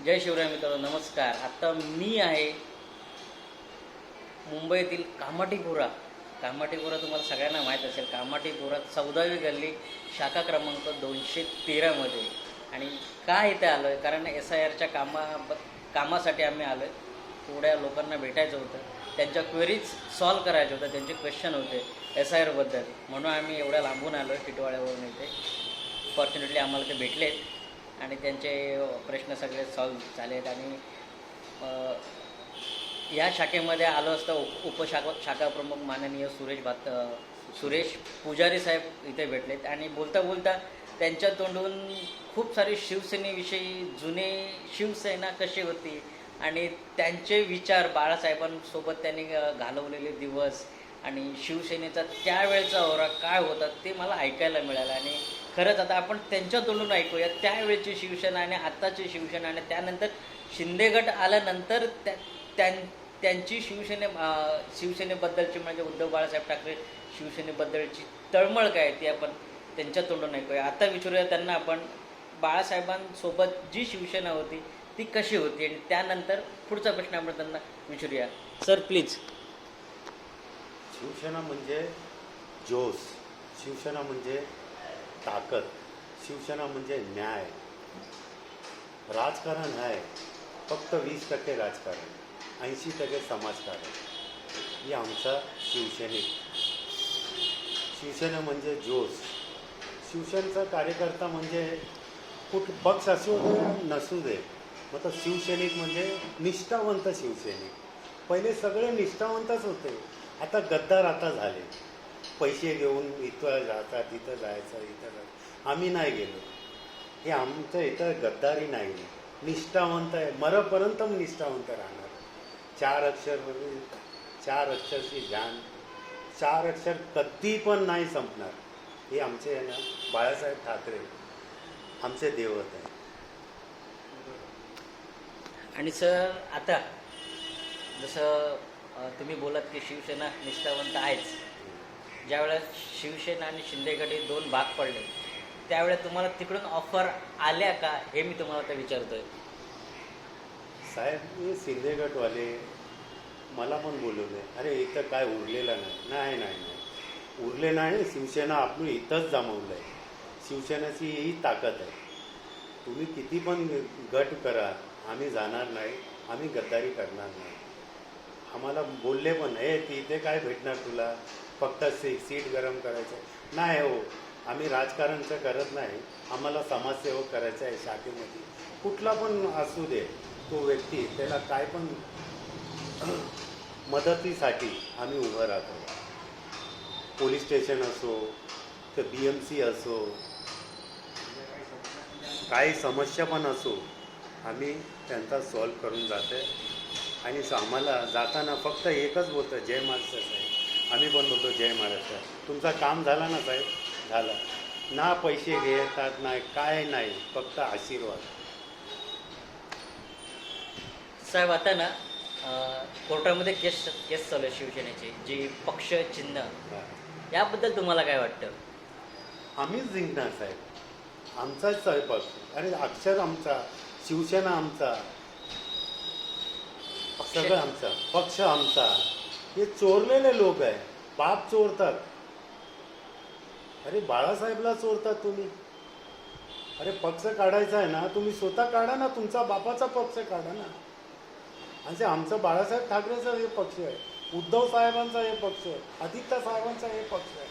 जय शिवराय मित्रांनो, नमस्कार. आता मी आहे मुंबईतील कामाठीपुरा. तुम्हाला सगळ्यांना माहीत असेल. कामाठीपुरा 14वी गल्ली, शाखा क्रमांक 213मध्ये. आणि का इथे आलो आहे? कारण SIRच्या कामासाठी आम्ही आलो आहे. थोड्या लोकांना भेटायचं होतं, त्यांच्या क्वेरीज सॉल्व करायच्या होत्या, त्यांचे क्वेश्चन होते SIRबद्दल. म्हणून आम्ही एवढ्या लांबून आलो आहे टिटवाळ्यावरून इथे. फॉर्च्युनेटली आम्हाला ते भेटलेत आणि त्यांचे प्रश्न सगळे सॉल्व झालेत. आणि या शाखेमध्ये आलो असता शाखा प्रमुख माननीय सुरेश पुजारी साहेब इथे भेटलेत. आणि बोलता बोलता त्यांच्या तोंडून खूप सारी शिवसेनेविषयी, जुने शिवसेना कशी होती आणि त्यांचे विचार, बाळासाहेबांसोबत त्यांनी घालवलेले दिवस आणि शिवसेनेचा त्यावेळेचा ओरा काय होता ते मला ऐकायला मिळालं. आणि खरंच आता आपण त्यांच्या तोंडून ऐकूया त्यावेळेची शिवसेना आणि आत्ताची शिवसेना. आणि त्यानंतर शिंदेगट आल्यानंतर त्यांची शिवसेनेबद्दलची, म्हणजे उद्धव बाळासाहेब ठाकरे शिवसेनेबद्दलची तळमळ काय ती आपण त्यांच्या तोंडून ऐकूया. आता विचारूया त्यांना आपण, बाळासाहेबांसोबत जी शिवसेना होती ती कशी होती. आणि त्यानंतर पुढचा प्रश्न आपण त्यांना विचारूया. Sir please. शिवसेना म्हणजे जोश, शिवसेना म्हणजे ताकद, शिवसेना म्हणजे न्याय. राजकारण आहे फक्त 20% राजकारण, 80% समाजकारण. ही आमचा शिवसेना म्हणजे जोश. शिवसेनेचा कार्यकर्ता म्हणजे पक्ष असू दे नसू दे, मग तर शिवसैनिक म्हणजे निष्ठावंत शिवसैनिक. पहिले सगळे निष्ठावंतच होते, आता गद्दार आता झाले. पैसे घेऊन इथं जातात, तिथं जायचं, इथं जायचं. आम्ही नाही गेलो. हे आमचं इथं गद्दारी नाही, निष्ठावंत आहे. मरपर्यंत निष्ठावंत राहणार. 4 अक्षरची जान, 4 अक्षर कधी पण नाही संपणार. हे आमचे आहे ना, बाळासाहेब ठाकरे आमचे दैवत आहे. आणि सर आता जसं तुम्ही बोलात की शिवसेना निष्ठावंत आहेच. ज्यावेळेस शिवसेना आणि शिंदेगड हे 2 भाग पडले, त्यावेळेस तुम्हाला तिकडून ऑफर आल्या का, हे मी तुम्हाला आता विचारतोय. साहेब, हे शिंदेगडवाले मला पण बोलवले, अरे इथं काय उरलेलं नाही. उरले नाही. शिवसेना आपण इथंच जमवलं आहे. शिवसेनेची ही ताकद आहे. तुम्ही किती पण गट करा, आम्ही जाणार नाही, आम्ही गद्दारी करणार नाही. आम्हाला बोलले पण, हे इथे काय भेटणार तुला, फक्त सीट गरम करायचं नाही. हो, आम्ही राजकारणचं करत नाही, आम्हाला समाजसेवक करायचं आहे. शाखेमध्ये कुठला पण असू दे तो व्यक्ती, त्याला काय पण मदतीसाठी आम्ही उभं राहतो. पोलीस स्टेशन असो तर BMC असो, काही समस्या पण असो, आम्ही त्यांचा सॉल्व करून जाते. आणि आम्हाला जाताना फक्त एकच बोलतं, जय महाराष्ट्र साहेब. आम्ही पण बोलतो जय महाराष्ट्र. तुमचं काम झालं ना साहेब, झालं ना. पैसे घेतात नाही, काय नाही, फक्त आशीर्वाद. साहेब आता ना कोर्टामध्ये केस चालू आहे शिवसेनेची, जी पक्ष चिन्ह, याबद्दल तुम्हाला काय वाटतं? आम्हीच जिंकणार साहेब, आमचाच साहेब पक्ष. अरे अक्षर आमचा, शिवसेना आमचा, सगळं आमचा, पक्ष आमचा. हे चोरलेले लोक आहे, बाप चोरतात. अरे बाळासाहेबला चोरतात तुम्ही. अरे पक्ष काढायचा आहे ना, तुम्ही स्वतः काढा ना, तुमचा बापाचा पक्ष काढा ना. आणि आमचं बाळासाहेब ठाकरेचं हे पक्ष आहे, उद्धव साहेबांचा हे पक्ष आहे, आदित्य साहेबांचा हे पक्ष आहे.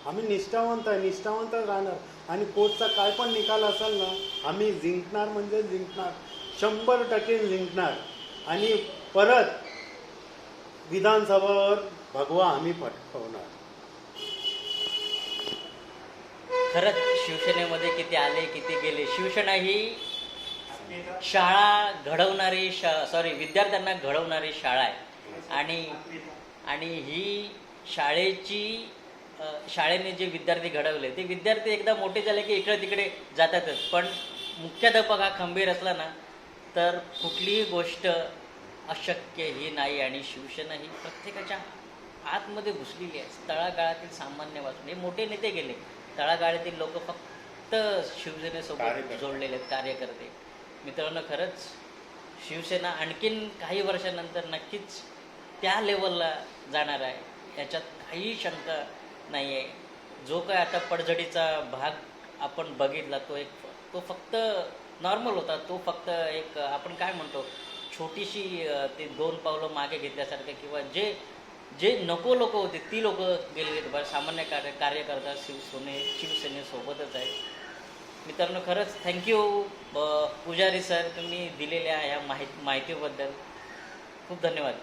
आम्ही निष्ठावंत आहे, निष्ठावंत राहणार. आणि कोर्टचा काय पण निकाल असेल ना, आम्ही जिंकणार म्हणजे जिंकणार, 100% जिंकणार. आणि परत विधानसभावर भगवा आम्ही पटकवणार. खरंच शिवसेनेमध्ये किती आले किती गेले, शिवसेना ही शाळा घडवणारी विद्यार्थ्यांना घडवणारी शाळा आहे. आणि ही शाळेने जे विद्यार्थी घडवले, ते विद्यार्थी एकदा मोठे झाले की इकडे तिकडे जातातच. पण मुख्याध्यापक हा खंबीर असला ना, तर कुठलीही गोष्ट अशक्य ही नाही. आणि शिवसेना ही प्रत्येकाच्या आतमध्ये घुसलेली आहे. तळागाळातील सामान्यपासून हे मोठे नेते गेले, तळागाळातील लोक फक्त शिवसेनेसोबत जोडलेले आहेत, कार्यकर्ते. मित्रांनो, खरंच शिवसेना आणखीन काही वर्षानंतर नक्कीच त्या लेवलला जाणार आहे, याच्यात काही शंका नाही आहे. जो काय आता पडझडीचा भाग आपण बघितला तो फक्त नॉर्मल होता. तो फक्त एक आपण काय म्हणतो, छोटीशी ते 2 पावलं मागे घेतल्यासारखं, किंवा जे जे नको लोक होते ती लोक गेलेली आहेत. सामान्य कार्यकर्ता शिवसेनेसोबतच आहेत. मित्रांनो, खरंच थँक्यू पुजारी सर, तुम्ही दिलेल्या ह्या माहितीबद्दल खूप धन्यवाद.